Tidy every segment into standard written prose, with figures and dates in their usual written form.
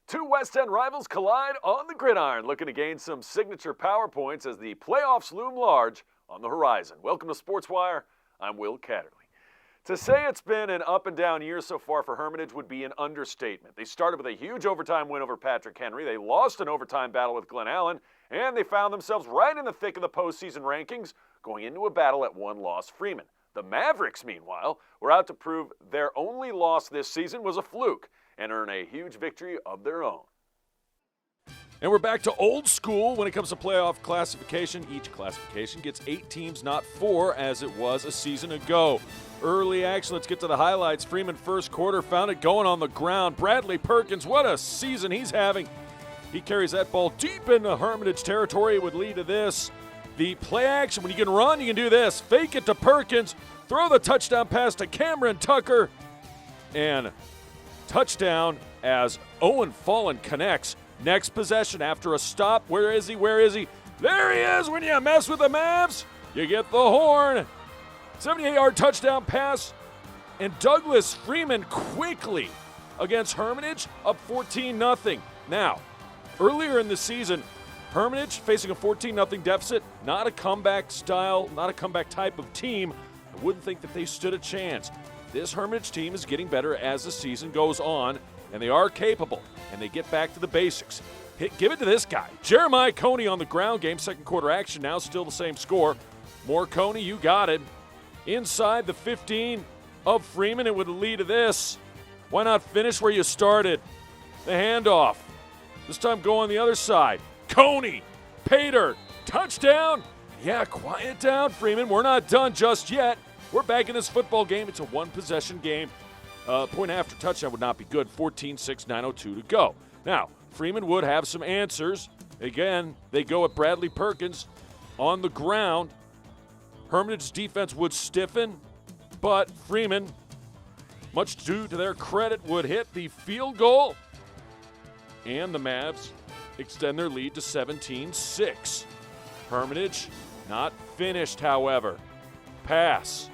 Two West End rivals collide on the gridiron, looking to gain some signature power points as the playoffs loom large on the horizon. Welcome to Sportswire. I'm Will Catterley. To say it's been an up-and-down year so far for Hermitage would be an understatement. They started with a huge overtime win over Patrick Henry. They lost an overtime battle with Glen Allen, and they found themselves right in the thick of the postseason rankings, going into a battle at one-loss Freeman. The Mavericks, meanwhile, were out to prove their only loss this season was a fluke and earn a huge victory of their own. And we're back to old school when it comes to playoff classification. Each classification gets 8 teams, not 4, as it was a season ago. Early action, let's get to the highlights. Freeman first quarter found it going on the ground. Bradley Perkins, what a season he's having. He carries that ball deep into Hermitage territory. It would lead to this. The play action, when you can run, you can do this. Fake it to Perkins, throw the touchdown pass to Cameron Tucker, and touchdown as Owen Fallen connects. Next possession after a stop. Where is he? Where is he? There he is. When you mess with the Mavs, you get the horn. 78-yard touchdown pass. And Douglas Freeman quickly against Hermitage, up 14-0. Now, earlier in the season, Hermitage facing a 14-0 deficit, not a comeback style, not a comeback type of team. I wouldn't think that they stood a chance. This Hermitage team is getting better as the season goes on, and they are capable, and they get back to the basics. Give it to this guy. Jeremiah Coney on the ground game, second quarter action now, still the same score. More Coney, you got it. Inside the 15 of Freeman, it would lead to this. Why not finish where you started? The handoff. This time go on the other side. Coney, Pater, touchdown. Yeah, quiet down, Freeman. We're not done just yet. We're back in this football game. It's a one-possession game. Point after touchdown would not be good. 14-6, 9:02 to go. Now, Freeman would have some answers. Again, they go at Bradley Perkins on the ground. Hermitage's defense would stiffen, but Freeman, much due to their credit, would hit the field goal. And the Mavs extend their lead to 17-6. Hermitage not finished, however. Pass.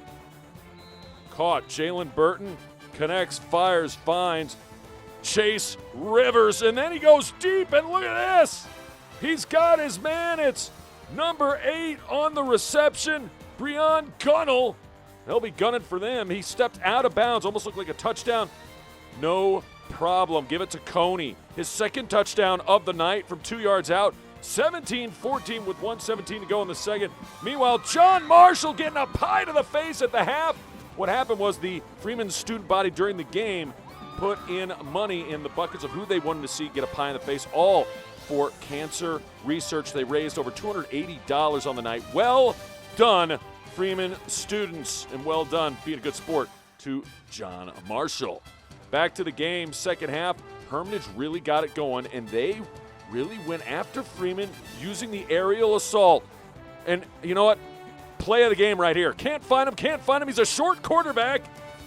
Caught. Jalen Burton connects, fires, finds Chase Rivers, and then he goes deep, and look at this. He's got his man. It's number 8 on the reception, Breon Gunnell. They'll be gunning for them. He stepped out of bounds, almost looked like a touchdown. No problem. Give it to Coney. His second touchdown of the night from 2 yards out. 17-14 with 1:17 to go in the second. Meanwhile, John Marshall getting a pie to the face at the half. What happened was the Freeman student body during the game put in money in the buckets of who they wanted to see get a pie in the face, all for cancer research. They raised over $280 on the night. Well done, Freeman students, and well done being a good sport to John Marshall. Back to the game, second half. Hermitage really got it going, and they really went after Freeman using the aerial assault. And you know what? Play of the game right here. Can't find him. He's a short quarterback.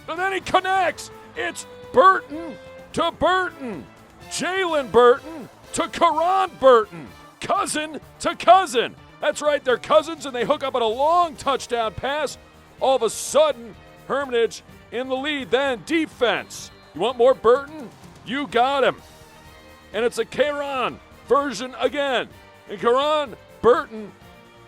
And then he connects. It's Burton to Burton. Jalen Burton to Karan Burton. Cousin to cousin. That's right, they're cousins, and they hook up on a long touchdown pass. All of a sudden, Hermitage in the lead. Then defense. You want more Burton? You got him. And it's a Karan version again. And Karan Burton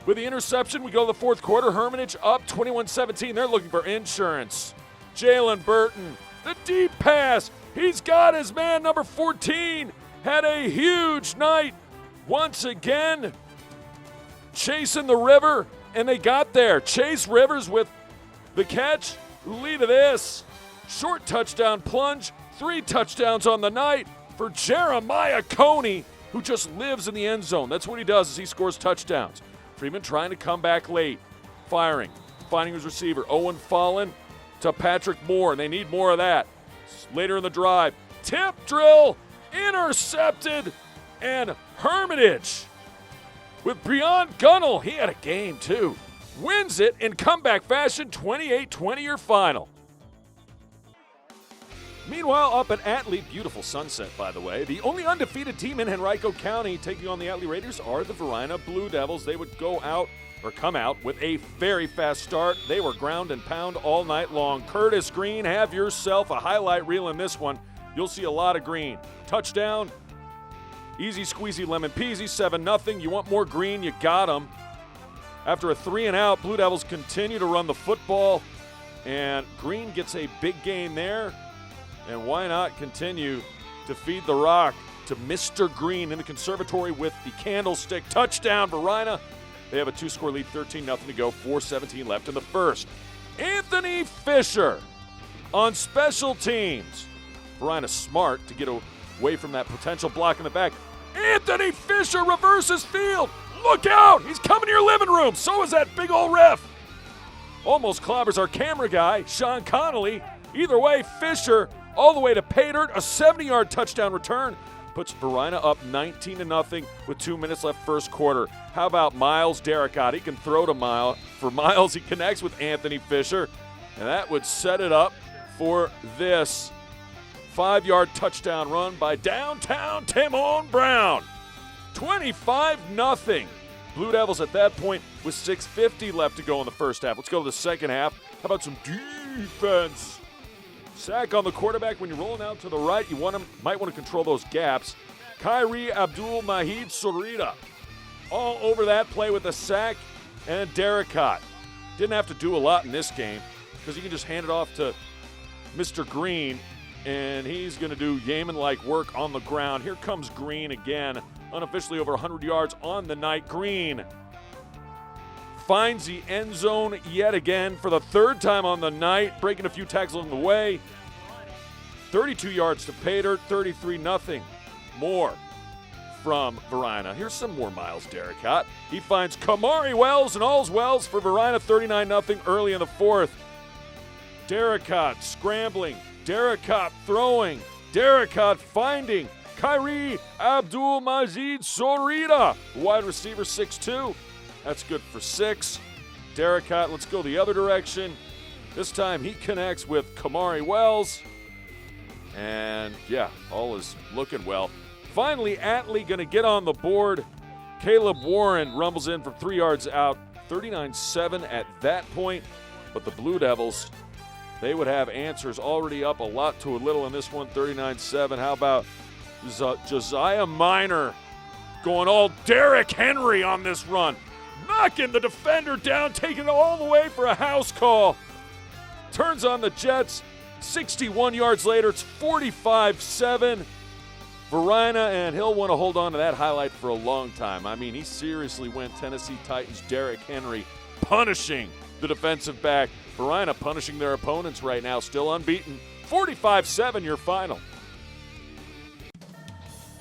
with the interception. We go to the fourth quarter. Hermitage up 21-17. They're looking for insurance. Jalen Burton, the deep pass. He's got his man, number 14. Had a huge night once again. Chasing the river, and they got there. Chase Rivers with the catch. Lead to this. Short touchdown plunge. 3 touchdowns on the night for Jeremiah Coney, who just lives in the end zone. That's what he does, is he scores touchdowns. Freeman trying to come back late. Firing. Finding his receiver. Owen Fallen to Patrick Moore. They need more of that. Later in the drive. Tip drill. Intercepted. And Hermitage, with Breon Gunnell, he had a game too, wins it in comeback fashion, 28-20 your final. Meanwhile, up at Atlee, beautiful sunset, by the way. The only undefeated team in Henrico County taking on the Atlee Raiders are the Varina Blue Devils. They would come out with a very fast start. They were ground and pound all night long. Curtis Green, have yourself a highlight reel in this one. You'll see a lot of green. Touchdown, Easy squeezy lemon peasy, 7-0. You want more green, you got them. After a 3-and-out, Blue Devils continue to run the football, and Green gets a big gain there. And why not continue to feed the rock to Mr. Green in the conservatory with the candlestick. Touchdown, Varina. They have a 2-score lead, 13-0 to go, 4:17 left in the first. Anthony Fisher on special teams. Varina smart to get away from that potential block in the back. Anthony Fisher reverses field. Look out! He's coming to your living room. So is that big old ref. Almost clobbers our camera guy, Sean Connolly. Either way, Fisher all the way to pay dirt. A 70-yard touchdown return puts Varina up 19-0 with 2 minutes left first quarter. How about Miles Derrickott? He can throw to Miles. For Miles, he connects with Anthony Fisher, and that would set it up for this 5-yard touchdown run by downtown Timon Brown. 25-0. Blue Devils at that point with 6:50 left to go in the first half. Let's go to the second half. How about some defense? Sack on the quarterback. When you're rolling out to the right, you might want to control those gaps. Kyrie Abdul-Mahid Sorita all over that play with a sack, and Derrickott didn't have to do a lot in this game because you can just hand it off to Mr. Green, and he's going to do Yeoman-like work on the ground. Here comes Green again, unofficially over 100 yards on the night. Green finds the end zone yet again for the third time on the night, breaking a few tackles along the way. 32 yards to pay dirt, 33-0 more from Varina. Here's some more Miles Derrickott. He finds Kamari Wells, and all's Wells for Varina, 39-0 early in the fourth. Derrickott scrambling, Derrickott throwing, Derrickott finding Kyrie Abdul-Majid Sorita, wide receiver, 6'2". That's good for 6. Derrickott, let's go the other direction. This time he connects with Kamari Wells. And, yeah, all is looking well. Finally, Atlee going to get on the board. Caleb Warren rumbles in from 3 yards out, 39-7 at that point. But the Blue Devils, they would have answers already up a lot to a little in this one, 39-7. How about Josiah Minor going all Derrick Henry on this run? Knocking the defender down, taking it all the way for a house call. Turns on the Jets. 61 yards later, it's 45-7. Varina, and he'll want to hold on to that highlight for a long time. I mean, he seriously went Tennessee Titans Derrick Henry, punishing the defensive back. Varina punishing their opponents right now, still unbeaten. 45-7 your final.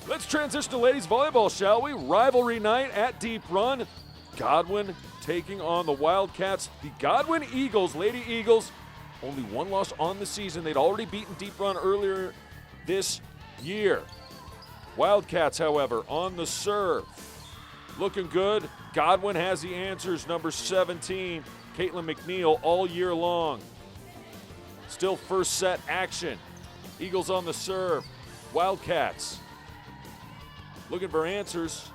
Let's transition to ladies volleyball, shall we? Rivalry night at Deep Run. Godwin taking on the Wildcats. The Godwin Eagles, Lady Eagles, only one loss on the season. They'd already beaten Deep Run earlier this year. Wildcats, however, on the serve. Looking good. Godwin has the answers. Number 17, Caitlin McNeil, all year long. Still first set action. Eagles on the serve. Wildcats looking for answers.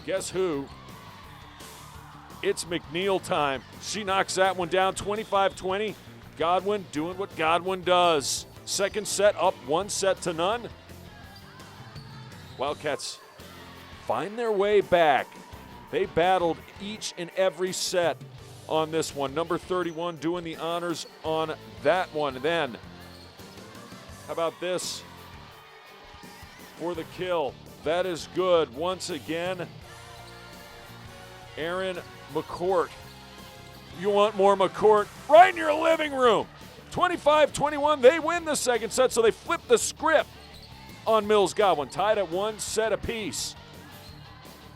Guess who? It's McNeil time. She knocks that one down, 25-20. Godwin doing what Godwin does. Second set up 1-0. Wildcats find their way back. They battled each and every set on this one. Number 31 doing the honors on that one. Then, how about this for the kill? That is good. Once again, Aaron McCourt. You want more McCourt? Right in your living room. 25-21, they win the second set, so they flip the script on Mills Godwin. Tied at 1 set apiece.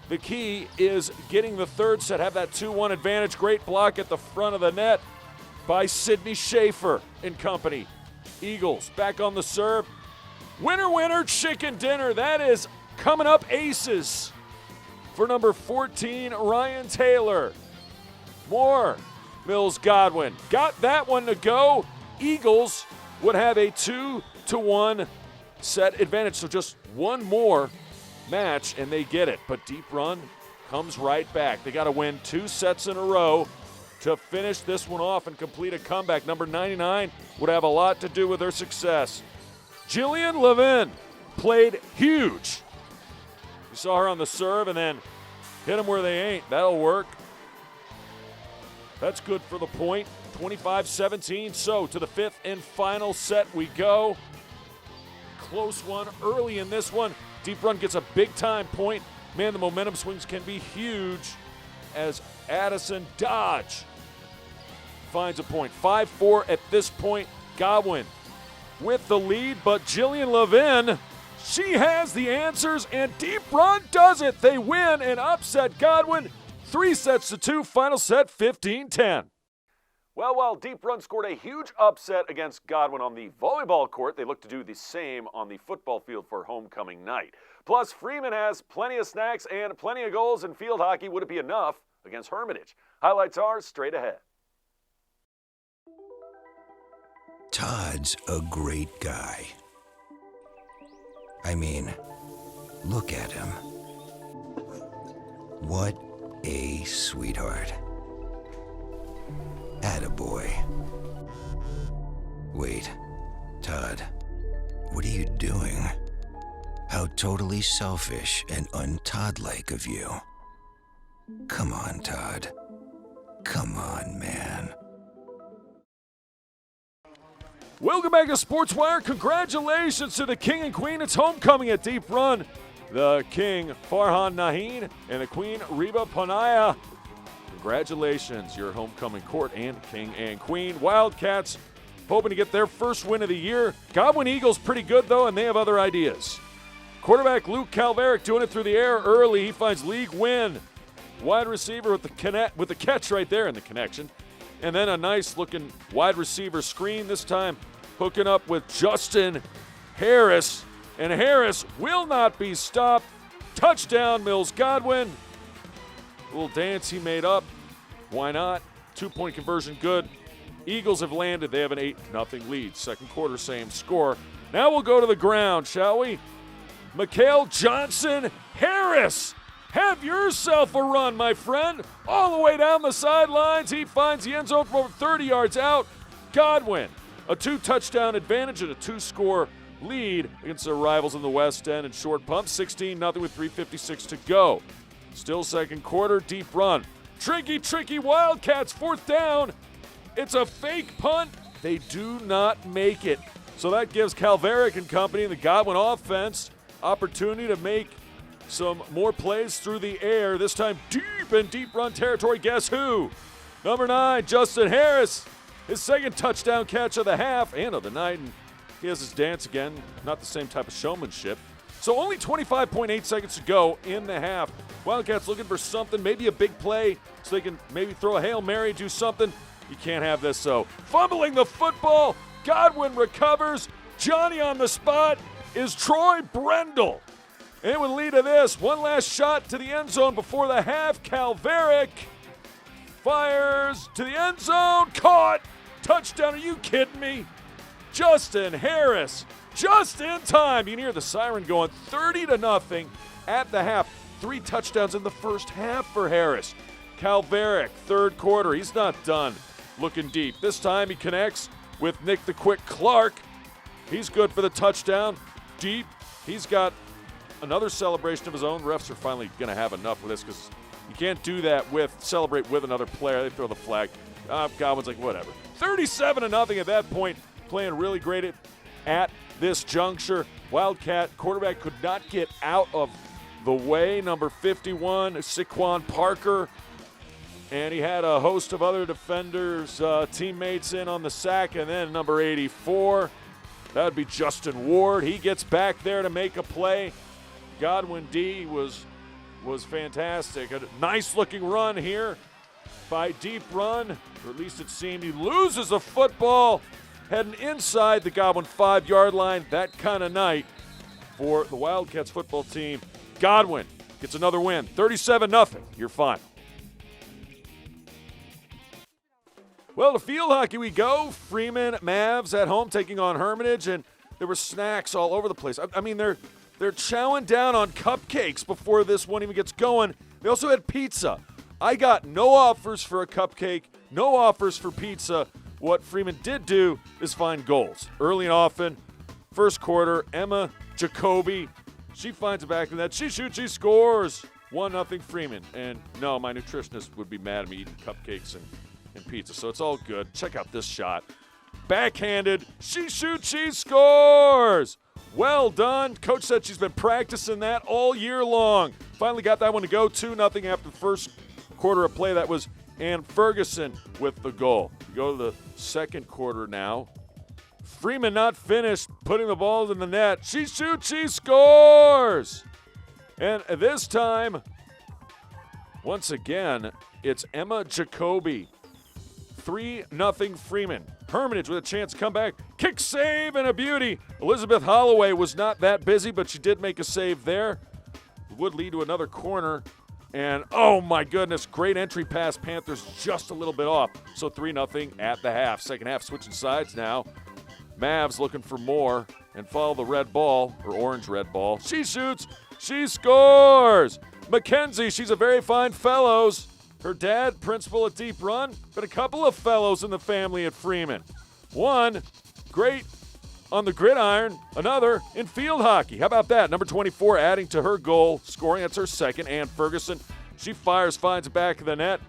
The key is getting the third set, have that 2-1 advantage. Great block at the front of the net by Sydney Schaefer and company. Eagles back on the serve. Winner, winner, chicken dinner. That is coming up aces for number 14, Ryan Taylor. More Mills Godwin. Got that one to go. Eagles would have a 2-1 set advantage. So just one more match and they get it. But Deep Run comes right back. They got to win 2 sets in a row to finish this one off and complete a comeback. Number 99 would have a lot to do with their success. Jillian Levin played huge saw her on the serve and then hit them where they ain't. That'll work. That's good for the point. 25-17. So to the fifth and final set we go. Close one early in this one. Deep Run gets a big-time point. Man, the momentum swings can be huge as Addison Dodge finds a point. 5-4 at this point. Godwin with the lead, but Jillian Levin, she has the answers, and Deep Run does it. They win and upset Godwin. 3-2, final set 15-10. Well, while Deep Run scored a huge upset against Godwin on the volleyball court, they look to do the same on the football field for homecoming night. Plus, Freeman has plenty of snacks and plenty of goals in field hockey. Would it be enough against Hermitage? Highlights are straight ahead. Todd's a great guy. I mean, look at him. What a sweetheart. Attaboy. Wait, Todd, what are you doing? How totally selfish and un-Todd-like of you. Come on, Todd. Come on, man. Welcome back to SportsWire. Congratulations to the King and Queen. It's homecoming at Deep Run. The King, Farhan Naheen, and the Queen, Reba Panaya. Congratulations, your homecoming court and King and Queen. Wildcats hoping to get their first win of the year. Godwin Eagles pretty good, though, and they have other ideas. Quarterback Luke Calveric doing it through the air early. He finds league win. Wide receiver with the catch right there in the connection. And then a nice-looking wide receiver screen, this time hooking up with Justin Harris. And Harris will not be stopped. Touchdown, Mills Godwin. A little dance he made up. Why not? 2-point conversion good. Eagles have landed. They have an 8-0 lead. Second quarter, same score. Now we'll go to the ground, shall we? Mikhail Johnson Harris. Have yourself a run, my friend. All the way down the sidelines. He finds the end zone from over 30 yards out. Godwin, a 2-touchdown advantage and a 2-score lead against their rivals in the West End and short pump. 16-0 with 3:56 to go. Still second quarter, Deep Run. Tricky Wildcats, fourth down. It's a fake punt. They do not make it. So that gives Calveric and company and the Godwin offense opportunity to make some more plays through the air, this time deep in Deep Run territory. Guess who? Number 9, Justin Harris. His second touchdown catch of the half and of the night. And he has his dance again. Not the same type of showmanship. So only 25.8 seconds to go in the half. Wildcats looking for something, maybe a big play, so they can maybe throw a Hail Mary, do something. You can't have this, so fumbling the football. Godwin recovers. Johnny on the spot is Troy Brendel. And it would lead to this. One last shot to the end zone before the half. Calveric fires to the end zone. Caught. Touchdown. Are you kidding me? Justin Harris. Just in time. You can hear the siren going. 30-0 at the half. 3 touchdowns in the first half for Harris. Calveric, third quarter. He's not done looking deep. This time he connects with Nick the Quick Clark. He's good for the touchdown. Deep. He's got another celebration of his own. Refs are finally going to have enough with this because you can't do that celebrate with another player. They throw the flag. Godwin's like, whatever. 37-0 at that point. Playing really great at this juncture. Wildcat quarterback could not get out of the way. Number 51, Saquon Parker. And he had a host of other defenders, teammates in on the sack. And then number 84, that would be Justin Ward. He gets back there to make a play. Godwin D was fantastic. A nice-looking run here by Deep Run, or at least it seemed. He loses the football, heading inside the Godwin 5-yard line. That kind of night for the Wildcats football team. Godwin gets another win, 37-0, your final. Well, to field hockey we go. Freeman Mavs at home taking on Hermitage, and there were snacks all over the place. I mean, they're chowing down on cupcakes before this one even gets going. They also had pizza. I got no offers for a cupcake, no offers for pizza. What Freeman did do is find goals early and often. First quarter, Emma Jacoby She finds it back in that. She shoots, she scores. 1-0 Freeman. And no, my nutritionist would be mad at me eating cupcakes and pizza, so it's all good. Check out this shot. Backhanded. She shoots, she scores. Well done. Coach said she's been practicing that all year long. Finally got that one to go. 2-0 after the first quarter of play. That was Ann Ferguson with the goal. We go to the second quarter now. Freeman not finished putting the ball in the net. She shoots, she scores. And this time, once again, it's Emma Jacoby. 3-0 Freeman. Hermitage with a chance to come back. Kick save and a beauty. Elizabeth Holloway was not that busy, but she did make a save there. It would lead to another corner. And, oh my goodness, great entry pass. Panthers just a little bit off. So 3-0 at the half. Second half switching sides now. Mavs looking for more and follow the red ball, or orange-red ball. She shoots. She scores. Mackenzie, she's a very fine fellows. Her dad, principal at Deep Run, but a couple of fellows in the family at Freeman. One, great on the gridiron. Another in field hockey. How about that? Number 24 adding to her goal, scoring. That's her second. Ann Ferguson. She fires, finds the back of the net.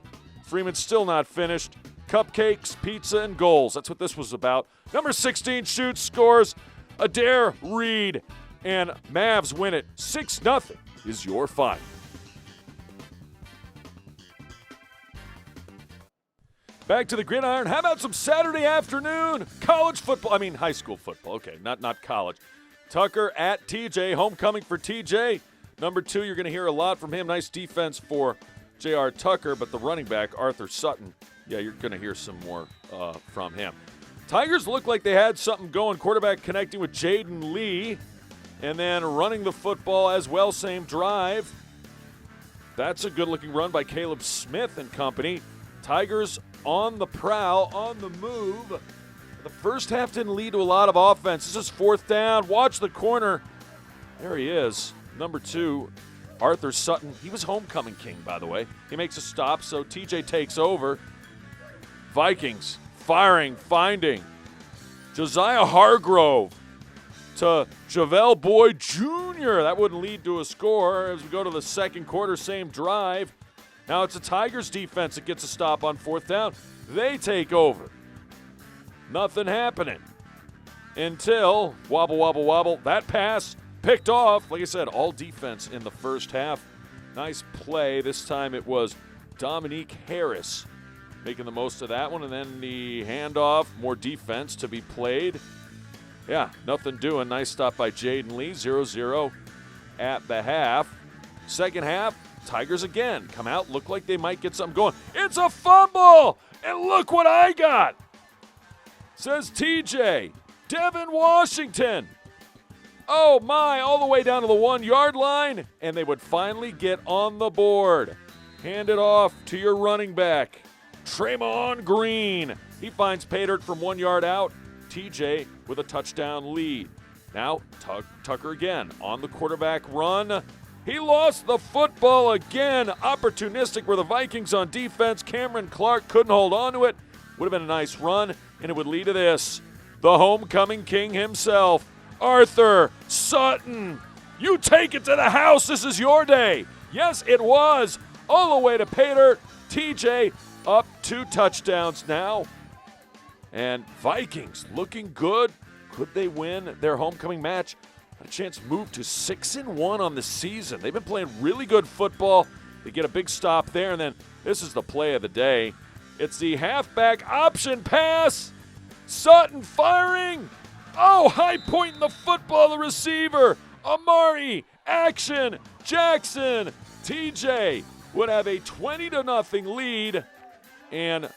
Freeman still not finished. Cupcakes, pizza, and goals. That's what this was about. Number 16 shoots, scores. Adair Reed. And Mavs win it. 6-0 is your final. Back to the gridiron. How about some Saturday afternoon college football? I mean, high school football. Okay, not college. Tucker at TJ. Homecoming for TJ. Number 2, you're going to hear a lot from him. Nice defense for J.R. Tucker, but the running back, Arthur Sutton, yeah, you're going to hear some more from him. Tigers look like they had something going. Quarterback connecting with Jaden Lee, and then running the football as well, same drive. That's a good-looking run by Caleb Smith and company. Tigers on the prowl, on the move. The first half didn't lead to a lot of offense. This is fourth down. Watch the corner. There he is. Number 2, Arthur Sutton. He was homecoming king, by the way. He makes a stop, so TJ takes over. Vikings firing, finding. Josiah Hargrove to Javel Boyd Jr. That wouldn't lead to a score as we go to the second quarter, same drive. Now it's a Tigers defense that gets a stop on fourth down. They take over. Nothing happening until wobble, wobble, wobble. That pass picked off. Like I said, all defense in the first half. Nice play. This time it was Dominique Harris making the most of that one. And then the handoff, more defense to be played. Yeah, nothing doing. Nice stop by Jaden Lee. 0-0 at the half. Second half, Tigers again come out, look like they might get something going. It's a fumble, and look what I got, says TJ. Devin Washington. Oh my, all the way down to the 1-yard line, and they would finally get on the board. Hand it off to your running back, Tremon Green. He finds Paydirt from 1 yard out. TJ with a touchdown lead. Now Tucker again on the quarterback run. He lost the football again. Opportunistic were the Vikings on defense. Cameron Clark couldn't hold on to it. Would have been a nice run, and it would lead to this. The homecoming king himself, Arthur Sutton. You take it to the house. This is your day. Yes, it was. All the way to Paydirt. TJ up 2 touchdowns now. And Vikings looking good. Could they win their homecoming match? A chance to move to 6-1 on the season. They've been playing really good football. They get a big stop there, and then this is the play of the day. It's the halfback option pass. Sutton firing. Oh, high point in the football, the receiver. Amari, action, Jackson. TJ would have a 20-0 lead, and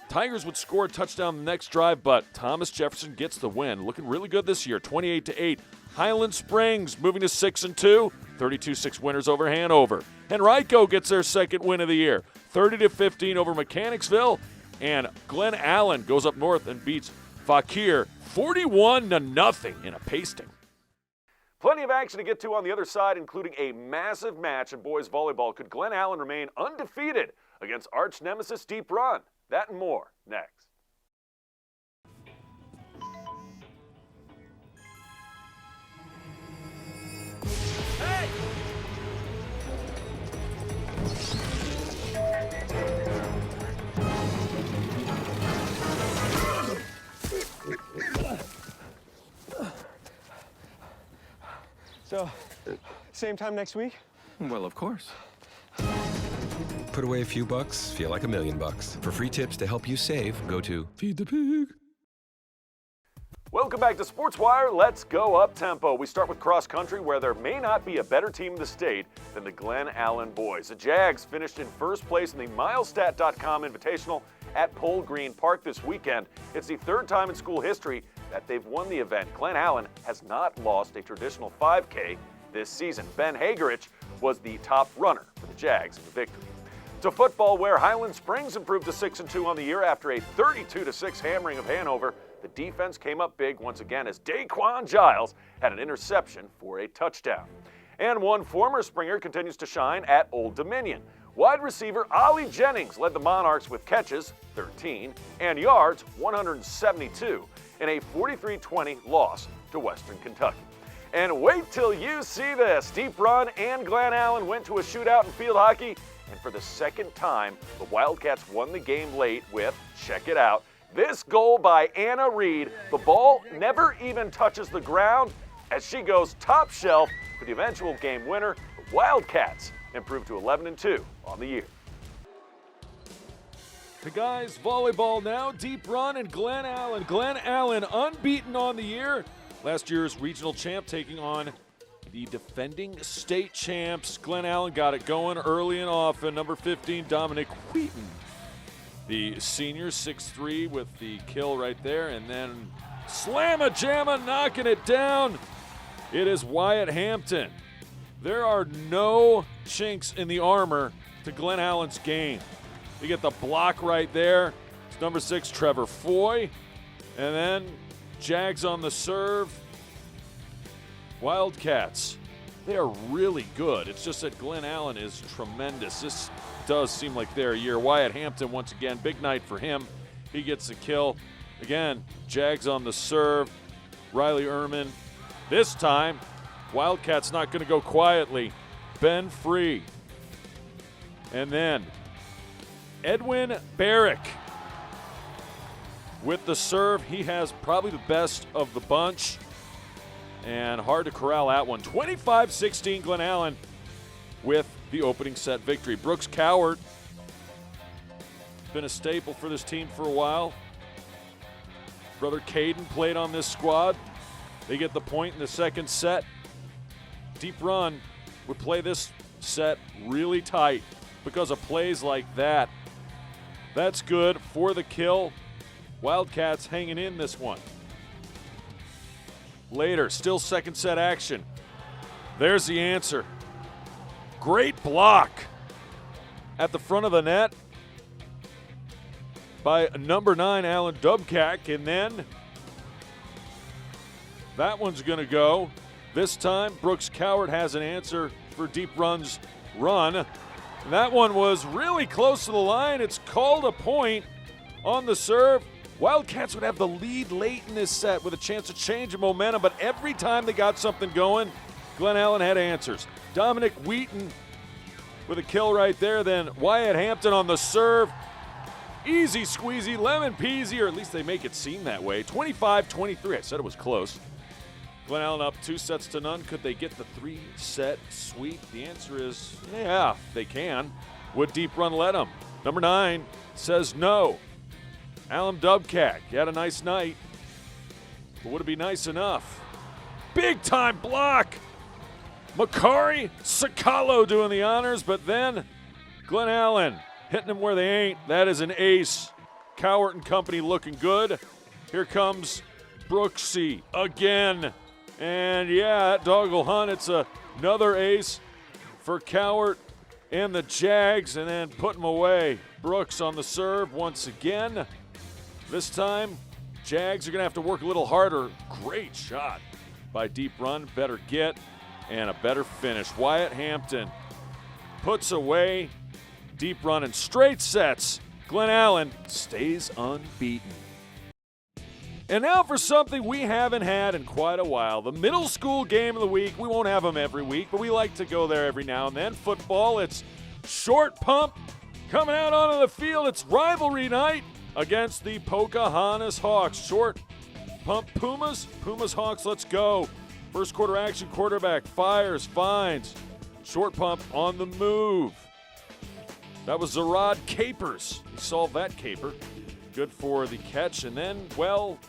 Tigers would score a touchdown the next drive, but Thomas Jefferson gets the win. Looking really good this year, 28-8. Highland Springs moving to 6-2, 32-6 winners over Hanover. Henrico gets their second win of the year, 30-15 over Mechanicsville, and Glen Allen goes up north and beats Fakir 41-0 in a pasting. Plenty of action to get to on the other side, including a massive match in boys volleyball. Could Glen Allen remain undefeated against arch nemesis Deep Run? That and more next. So, same time next week? Well, of course. Put away a few bucks, feel like $1 million. For free tips to help you save, go to Feed the Pig. Welcome back to SportsWire. Let's go up tempo. We start with cross country, where there may not be a better team in the state than the Glen Allen boys. The Jags finished in first place in the Milestat.com Invitational at Pole Green Park this weekend. It's the third time in school history that they've won the event. Glen Allen has not lost a traditional 5K this season. Ben Hagerich was the top runner for the Jags in the victory. To football, where Highland Springs improved to 6-2 on the year after a 32-6 hammering of Hanover. The defense came up big once again as Daquan Giles had an interception for a touchdown. And one former Springer continues to shine at Old Dominion. Wide receiver Ollie Jennings led the Monarchs with catches, 13, and yards, 172, in a 43-20 loss to Western Kentucky. And wait till you see this. Deep Run and Glen Allen went to a shootout in field hockey, and for the second time, the Wildcats won the game late with, check it out, this goal by Anna Reed. The ball never even touches the ground as she goes top shelf for the eventual game winner. The Wildcats improved to 11-2 on the year. The guys volleyball now, Deep Run and Glen Allen. Glen Allen unbeaten on the year. Last year's regional champ taking on the defending state champs. Glen Allen got it going early and often. Number 15, Dominic Wheaton. The senior, 6'3", with the kill right there, and then slamma-jamma, knocking it down. It is Wyatt Hampton. There are no chinks in the armor to Glen Allen's game. You get the block right there. It's number 6, Trevor Foy. And then Jags on the serve. Wildcats, they are really good. It's just that Glen Allen is tremendous. This does seem like their year. Wyatt Hampton, once again, big night for him. He gets the kill. Again, Jags on the serve. Riley Ehrman. This time, Wildcats not going to go quietly. Ben Free. And then Edwin Barrick with the serve. He has probably the best of the bunch. And hard to corral that one. 25-16 Glen Allen with the opening set victory. Brooks Coward, been a staple for this team for a while. Brother Caden played on this squad. They get the point in the second set. Deep Run would play this set really tight because of plays like that. That's good for the kill. Wildcats hanging in this one. Later, still second set action. There's the answer. Great block at the front of the net by number 9, Alan Dubkak. And then that one's going to go. This time, Brooks Coward has an answer for Deep Run's run. That one was really close to the line. It's called a point on the serve. Wildcats would have the lead late in this set with a chance to change the momentum, but every time they got something going, Glen Allen had answers. Dominic Wheaton with a kill right there, then Wyatt Hampton on the serve. Easy squeezy, lemon peasy, or at least they make it seem that way. 25-23, I said it was close. Glen Allen up 2-0. Could they get the 3-set sweep? The answer is, yeah, they can. Would Deep Run let them? Number 9 says no. Alan Dubkak, he had a nice night, but would it be nice enough? Big time block. Makari Sakalo doing the honors, but then Glen Allen hitting them where they ain't. That is an ace. Cowart and company looking good. Here comes Brooksy again. And yeah, that dog will hunt. It's another ace for Cowart and the Jags, and then put them away. Brooks on the serve once again. This time, Jags are going to have to work a little harder. Great shot by Deep Run. Better get and a better finish. Wyatt Hampton puts away Deep Run in straight sets. Glen Allen stays unbeaten. And now for something we haven't had in quite a while. The middle school game of the week. We won't have them every week, but we like to go there every now and then. Football, it's short pump coming out onto the field. It's rivalry night against the Pocahontas Hawks. Short pump Pumas. Pumas Hawks, let's go. First quarter action, quarterback fires, finds. Short pump on the move. That was Zarad Capers. He solved that caper. Good for the catch. And then, well,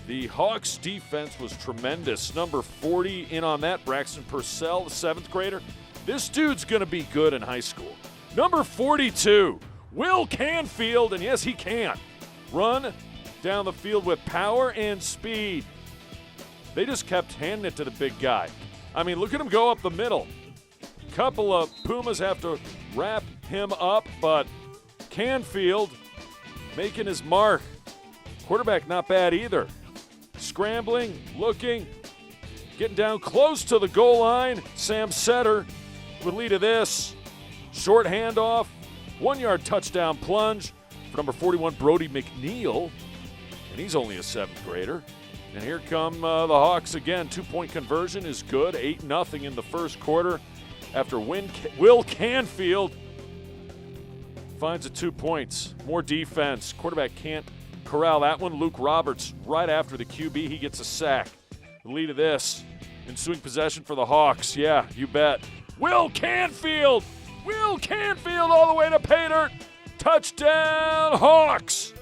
the Hawks defense was tremendous. Number 40 in on that, Braxton Purcell, the 7th grader. This dude's going to be good in high school. Number 42, Will Canfield, and yes, he can run down the field with power and speed. They just kept handing it to the big guy. I mean, look at him go up the middle. Couple of Pumas have to wrap him up, but Canfield making his mark. Quarterback not bad either. Scrambling, looking, getting down close to the goal line. Sam Setter would lead to this. Short handoff, 1-yard touchdown plunge for number 41, Brody McNeil. And he's only a 7th grader. And here come the Hawks again. 2-point conversion is good. 8-0 in the first quarter after Will Canfield finds it 2 points. More defense. Quarterback can't corral that one. Luke Roberts right after the QB. He gets a sack. The lead of this. Ensuing possession for the Hawks. Yeah, you bet. Will Canfield! Will Canfield all the way to pay dirt. Touchdown Hawks!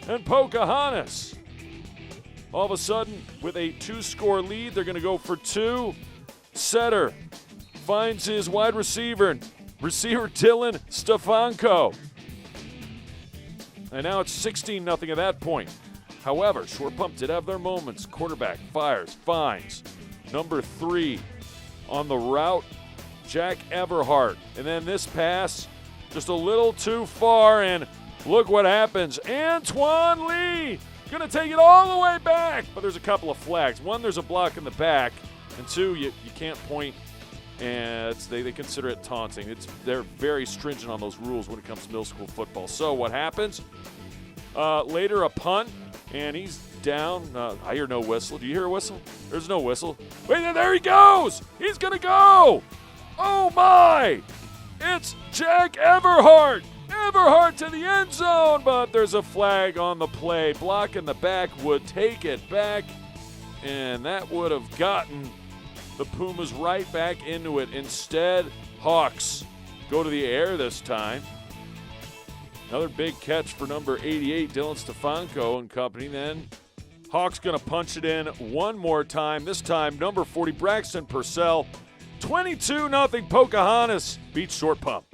And Pocahontas. All of a sudden, with a 2-score lead, they're going to go for 2. Setter finds his wide receiver Dylan Stefanko. And now it's 16-0 at that point. However, short pump did have their moments. Quarterback fires, finds. Number 3 on the route, Jack Everhart. And then this pass, just a little too far, and look what happens. Antoine Lee going to take it all the way back. But there's a couple of flags. One, there's a block in the back. And 2, you can't point, and they consider it taunting. They're very stringent on those rules when it comes to middle school football. So what happens? Later, a punt, and he's down. I hear no whistle. Do you hear a whistle? There's no whistle. Wait, there he goes. He's going to go. Oh, my. It's Jack Everhart. Everhart to the end zone, but there's a flag on the play. Block in the back would take it back, and that would have gotten the Pumas right back into it. Instead, Hawks go to the air this time. Another big catch for number 88, Dylan Stefanko and company. Then Hawks going to punch it in one more time. This time, number 40, Braxton Purcell. 22-0 Pocahontas beats short pump.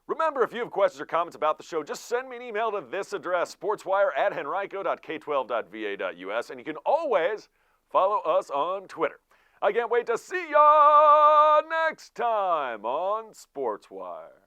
Remember, if you have questions or comments about the show, just send me an email to this address, sportswire@henrico.k12.va.us, and you can always follow us on Twitter. I can't wait to see ya next time on Sportswire.